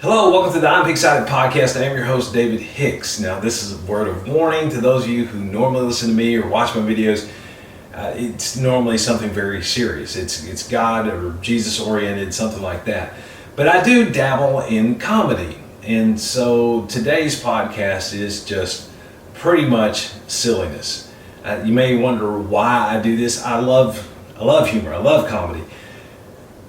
Hello, welcome to the I'm Excited podcast. I am your host, David Hicks. Now, this is a word of warning to those of you who normally listen to me or watch my videos. It's normally something very serious. It's God or Jesus oriented, something like that. But I do dabble in comedy. And so today's podcast is just pretty much silliness. You may wonder why I do this. I love humor. I love comedy.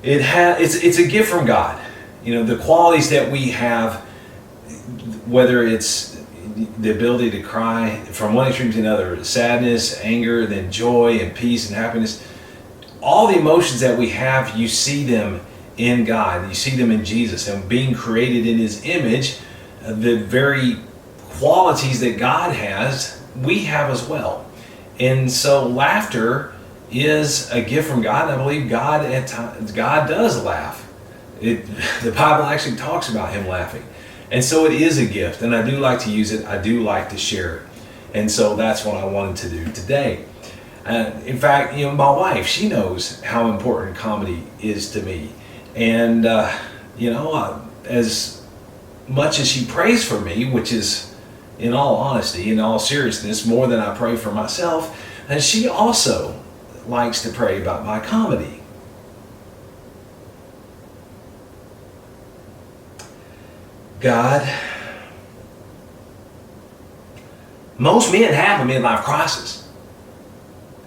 It's a gift from God. You know, the qualities that we have, whether it's the ability to cry from one extreme to another, sadness, anger, then joy and peace and happiness, all the emotions that we have, you see them in God. You see them in Jesus. And being created in His image, the very qualities that God has, we have as well. And so laughter is a gift from God. And I believe God at times, God does laugh. The Bible actually talks about Him laughing. And so it is a gift, and I do like to use it. I do like to share it. And so that's what I wanted to do today. In fact, my wife, she knows how important comedy is to me. And, as much as she prays for me, which is, in all honesty, in all seriousness, more than I pray for myself, and she also likes to pray about my comedy. God, most men have a midlife crisis.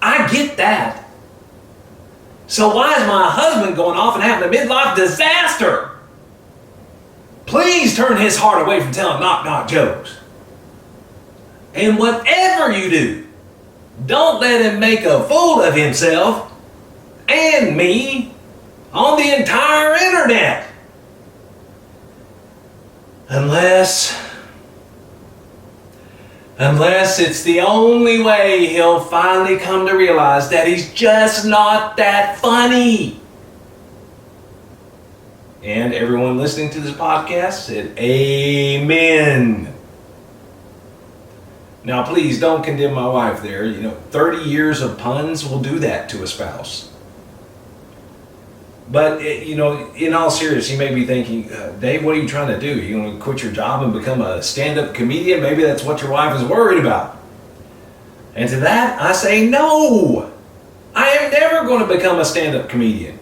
I get that. So why is my husband going off and having a midlife disaster? Please turn his heart away from telling knock-knock jokes. And whatever you do, don't let him make a fool of himself and me on the entire internet. Unless it's the only way he'll finally come to realize that he's just not that funny. And everyone listening to this podcast said, Amen. Now please don't condemn my wife there. 30 years of puns will do that to a spouse. But, in all seriousness, you may be thinking, Dave, what are you trying to do? You going to quit your job and become a stand-up comedian? Maybe that's what your wife is worried about. And to that, I say, no. I am never going to become a stand-up comedian.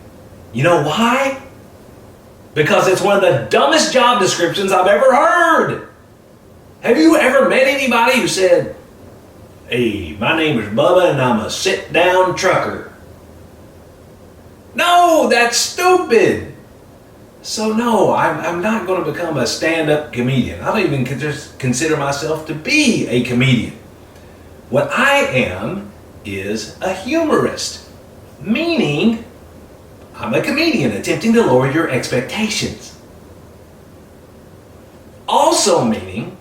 You know why? Because it's one of the dumbest job descriptions I've ever heard. Have you ever met anybody who said, hey, my name is Bubba and I'm a sit-down trucker? No, that's stupid. So no, I'm not going to become a stand-up comedian. I don't even consider myself to be a comedian. What I am is a humorist, meaning I'm a comedian attempting to lower your expectations. Also meaning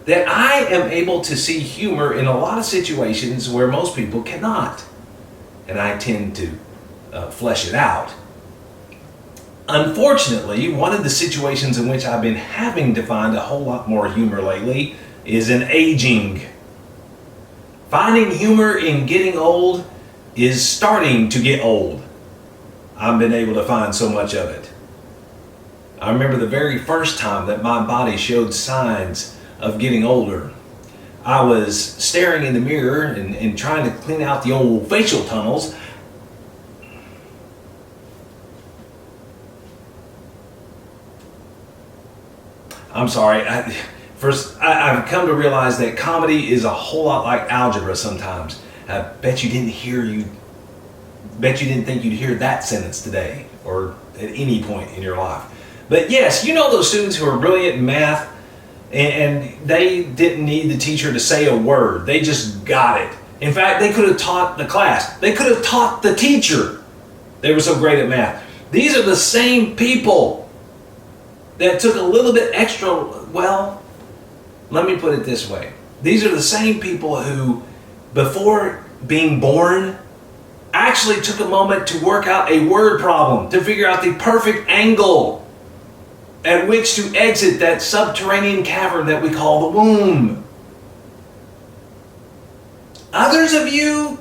that I am able to see humor in a lot of situations where most people cannot. And I tend to flesh it out. Unfortunately, one of the situations in which I've been having to find a whole lot more humor lately is in aging. Finding humor in getting old is starting to get old. I've been able to find so much of it. I remember the very first time that my body showed signs of getting older. I was staring in the mirror and trying to clean out the old facial tunnels. I'm sorry. I've come to realize that comedy is a whole lot like algebra sometimes. I bet you didn't think you'd hear that sentence today or at any point in your life. But yes, those students who are brilliant in math and they didn't need the teacher to say a word. They just got it. In fact, they could have taught the class. They could have taught the teacher. They were so great at math. These are the same people that took a little bit extra, let me put it this way. These are the same people who, before being born, actually took a moment to work out a word problem, to figure out the perfect angle at which to exit that subterranean cavern that we call the womb. Others of you,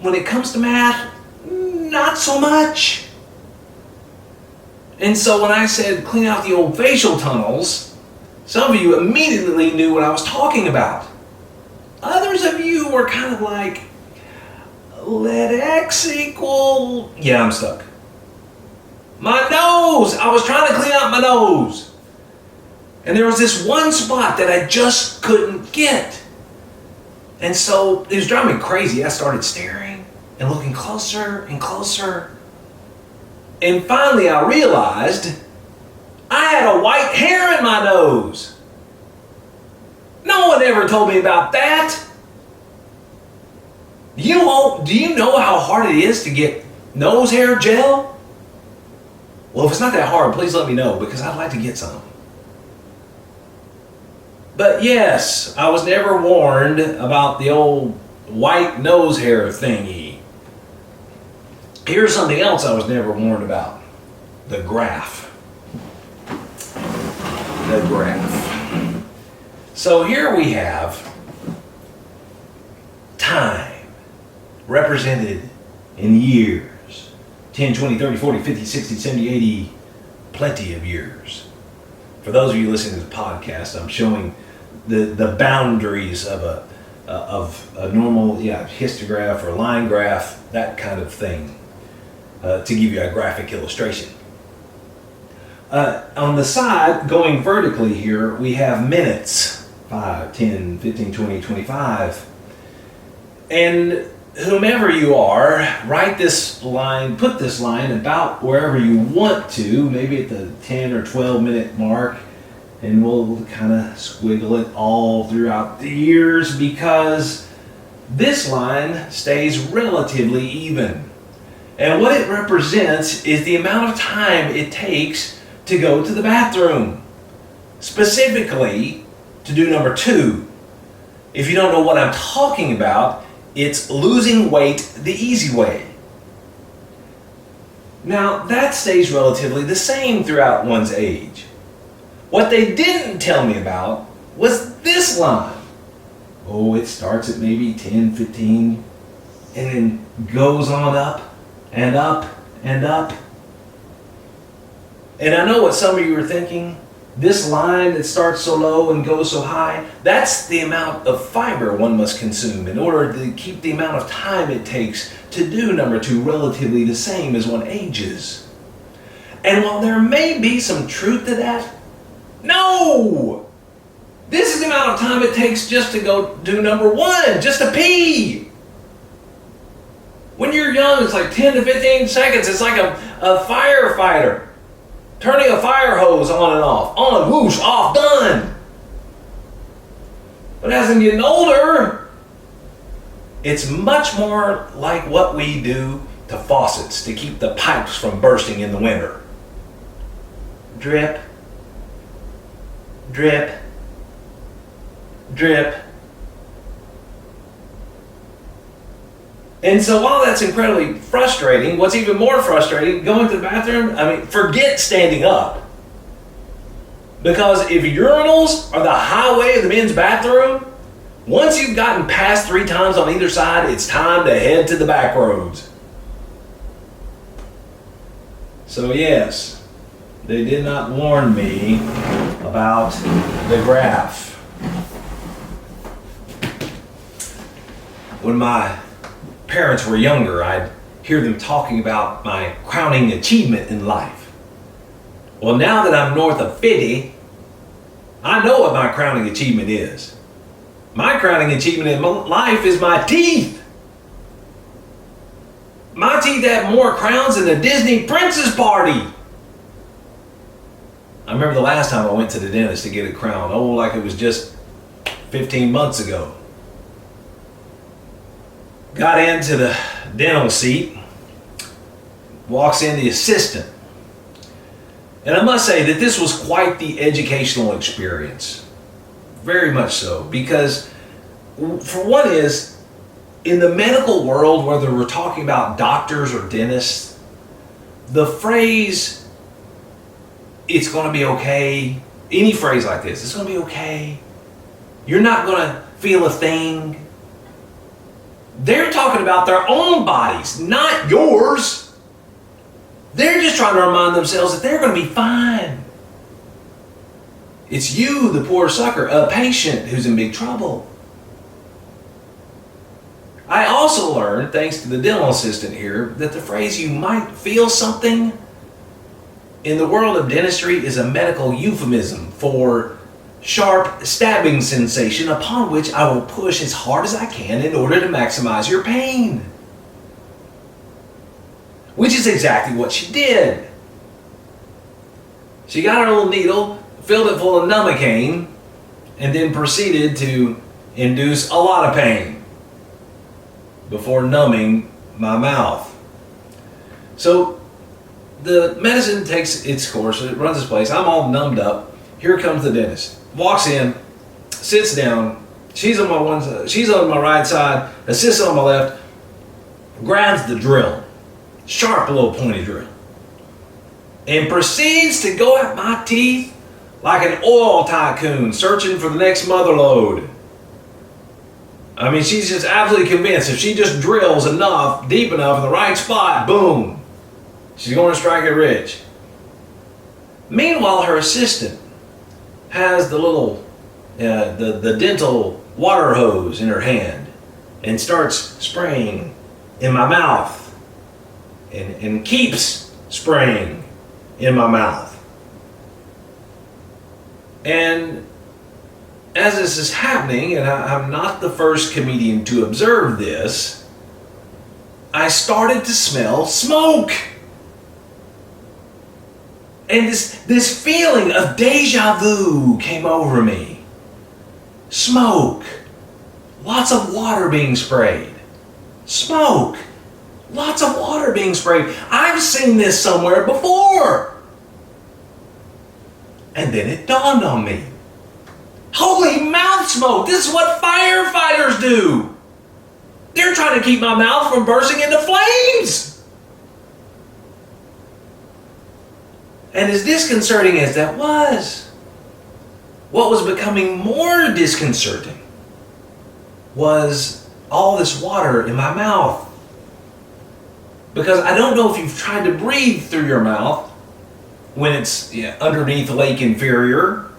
when it comes to math, not so much. And so when I said clean out the old facial tunnels, some of you immediately knew what I was talking about. Others of you were kind of like, let X equal... Yeah, I'm stuck. My nose! I was trying to clean out my nose. And there was this one spot that I just couldn't get. And so it was driving me crazy. I started staring and looking closer and closer. And finally I realized I had a white hair in my nose. No one ever told me about that. Do you know how hard it is to get nose hair gel? Well, if it's not that hard, please let me know, because I'd like to get some. But yes, I was never warned about the old white nose hair thingy. Here's something else I was never warned about. The graph. The graph. So here we have time represented in years. 10, 20, 30, 40, 50, 60, 70, 80, plenty of years. For those of you listening to the podcast, I'm showing the boundaries of a normal histograph or line graph, that kind of thing, to give you a graphic illustration. On the side, going vertically here, we have minutes, 5, 10, 15, 20, 25. And whomever you are, write this line, put this line about wherever you want to, maybe at the 10 or 12 minute mark, and we'll kind of squiggle it all throughout the years, because this line stays relatively even. And what it represents is the amount of time it takes to go to the bathroom. Specifically, to do number 2. If you don't know what I'm talking about, it's losing weight the easy way. Now, that stays relatively the same throughout one's age. What they didn't tell me about was this line. Oh, it starts at maybe 10, 15, and then goes on up and up and up. And I know what some of you are thinking. This line that starts so low and goes so high, that's the amount of fiber one must consume in order to keep the amount of time it takes to do number 2 relatively the same as one ages. And while there may be some truth to that, no! This is the amount of time it takes just to go do number 1, just to pee. When you're young, it's like 10 to 15 seconds. It's like a firefighter turning a fire hose on and off. On, whoosh, off, done. But as I'm getting older, it's much more like what we do to faucets to keep the pipes from bursting in the winter. Drip, drip, drip. And so while that's incredibly frustrating, what's even more frustrating, going to the bathroom, forget standing up. Because if urinals are the highway of the men's bathroom, once you've gotten past 3 times on either side, it's time to head to the back roads. So yes, they did not warn me about the graph. When my parents were younger, I'd hear them talking about my crowning achievement in life. Well, now that I'm north of 50, I know what my crowning achievement is. My crowning achievement in life is my teeth. My teeth have more crowns than the Disney Princess Party. I remember the last time I went to the dentist to get a crown. Oh, like it was just 15 months ago. Got into the dental seat, walks in the assistant. And I must say that this was quite the educational experience. Very much so. Because, for one is, in the medical world, whether we're talking about doctors or dentists, the phrase, it's going to be okay, any phrase like this, it's going to be okay, you're not going to feel a thing. They're talking about their own bodies, not yours. They're just trying to remind themselves that they're going to be fine. It's you, the poor sucker, a patient who's in big trouble. I also learned, thanks to the dental assistant here, that the phrase "you might feel something" in the world of dentistry is a medical euphemism for sharp stabbing sensation upon which I will push as hard as I can in order to maximize your pain. Which is exactly what she did. She got her little needle, filled it full of Novocaine, and then proceeded to induce a lot of pain before numbing my mouth. So the medicine takes its course, it runs its place. I'm all numbed up. Here comes the dentist. Walks in, sits down. She's on my one side, she's on my right side, assistant on my left, grabs the drill, sharp little pointy drill, and proceeds to go at my teeth like an oil tycoon searching for the next mother lode. I mean, she's just absolutely convinced if she just drills enough, deep enough in the right spot, boom, she's going to strike it rich. Meanwhile, her assistant has the little, the dental water hose in her hand and starts spraying in my mouth and keeps spraying in my mouth. And as this is happening, and I'm not the first comedian to observe this, I started to smell smoke. And this feeling of deja vu came over me. Smoke. Lots of water being sprayed. Smoke. Lots of water being sprayed. I've seen this somewhere before. And then it dawned on me. Holy mouth smoke! This is what firefighters do! They're trying to keep my mouth from bursting into flames! And as disconcerting as that was, what was becoming more disconcerting was all this water in my mouth. Because I don't know if you've tried to breathe through your mouth when it's underneath Lake Inferior,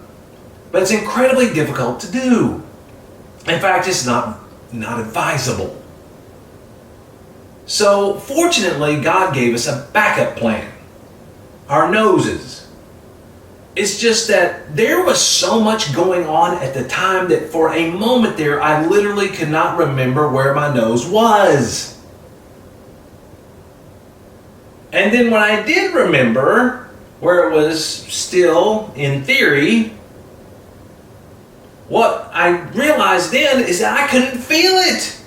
but it's incredibly difficult to do. In fact, it's not advisable. So fortunately, God gave us a backup plan. Our noses. It's just that there was so much going on at the time that for a moment there, I literally could not remember where my nose was. And then when I did remember where it was still, in theory, what I realized then is that I couldn't feel it.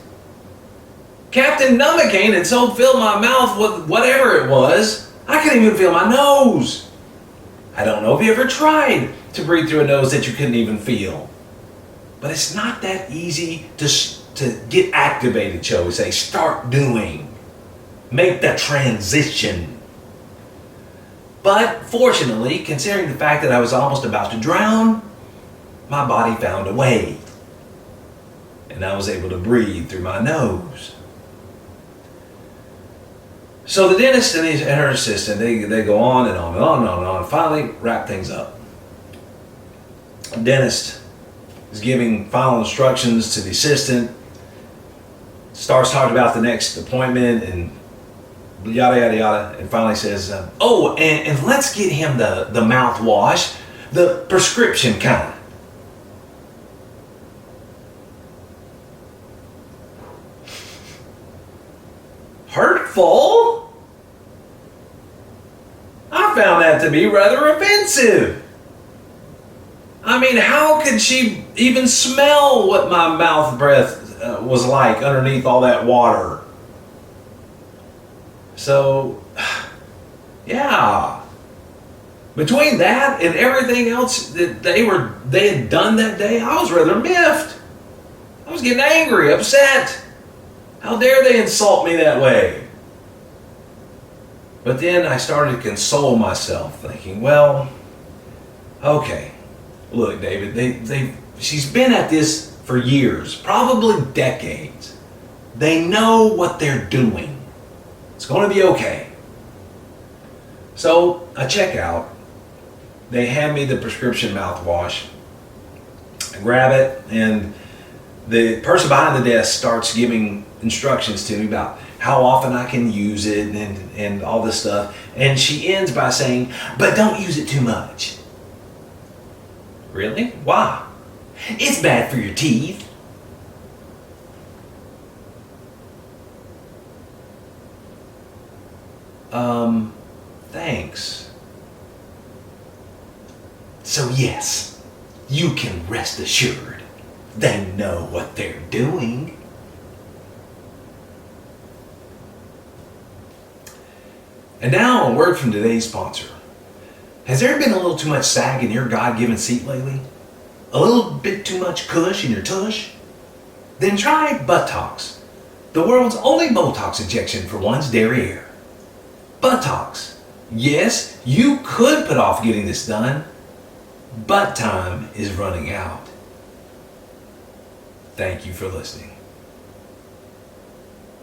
Captain Novocaine had so filled my mouth with whatever it was, I couldn't even feel my nose. I don't know if you ever tried to breathe through a nose that you couldn't even feel. But it's not that easy to get activated, shall we say. Start doing. Make the transition. But fortunately, considering the fact that I was almost about to drown, my body found a way. And I was able to breathe through my nose. So the dentist and her assistant, they go on and on and on and on and on, and finally wrap things up. The dentist is giving final instructions to the assistant, starts talking about the next appointment and yada yada yada, and finally says, oh, and let's get him the mouthwash, the prescription kind. Hurtful? I found that to be rather offensive. I mean, how could she even smell what my mouth breath was like underneath all that water? So, yeah. Between that and everything else that they had done that day, I was rather miffed. I was getting angry, upset. How dare they insult me that way? But then I started to console myself, thinking, well, okay, look, David, she's been at this for years, probably decades. They know what they're doing. It's going to be okay. So I check out. They hand me the prescription mouthwash. I grab it, and the person behind the desk starts giving instructions to me about how often I can use it and all this stuff. And she ends by saying, but don't use it too much. Really? Why? It's bad for your teeth. Thanks. So yes, you can rest assured they know what they're doing. And now a word from today's sponsor. Has there been a little too much sag in your God-given seat lately? A little bit too much cush in your tush? Then try Buttocks, the world's only Botox injection for one's derriere. Buttocks. Yes, you could put off getting this done, but time is running out. Thank you for listening.